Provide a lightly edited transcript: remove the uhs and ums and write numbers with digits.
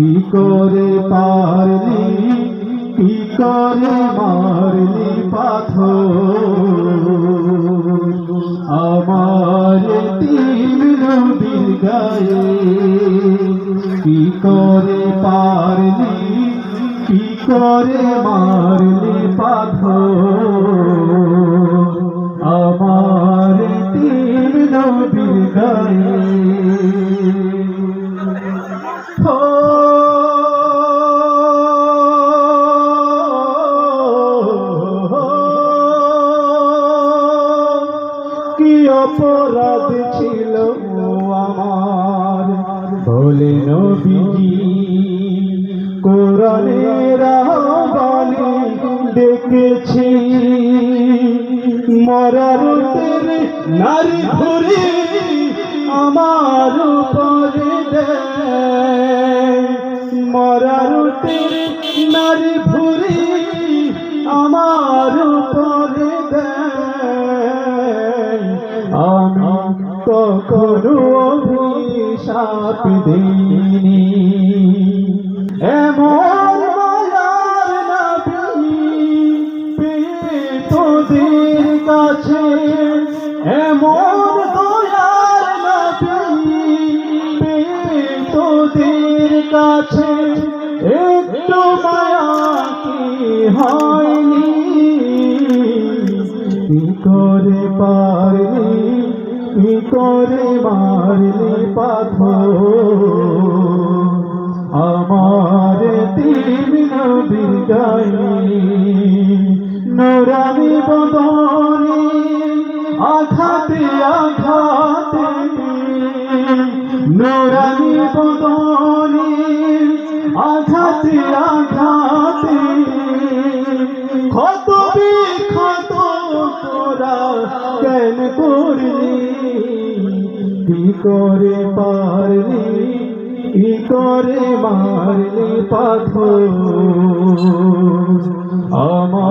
কি করে পারলি, কি করে মারলি পাথর আমার তিন নদীর গায়ে। কি করে পারলি, কি করে মারলি পাথর আমার তিন নদীর গায়ে। কি অপরাধ ছিল আমার বলে নবীজি, কোরআনের আহ্বানে ডেকেছি। মরার তেরে নারী ঘুরে আমার উপরে দেয়, মরার তেরে নারী ঘুরে আমার উপরে দেয়। আমি কখনো অভিশাপ দিইনি, এমন মায়ার নবী পেয়ে তোদের কাছে, এমন দয়ার নবী পেয়ে তোদের কাছে একটু মায়া কি হয়নি। কি করে পারলি, কি করে মারলি পাথর আমার তিন নদীর গায়ে। নোরানি বদনে আঘাতে আঘাতে, নোরানি বদনে আঘাতে আঘাতে ক্ষত বিক্ষত তোরা কেন করলি। কি করে পারলি, কি করে মারলি পাথর আমার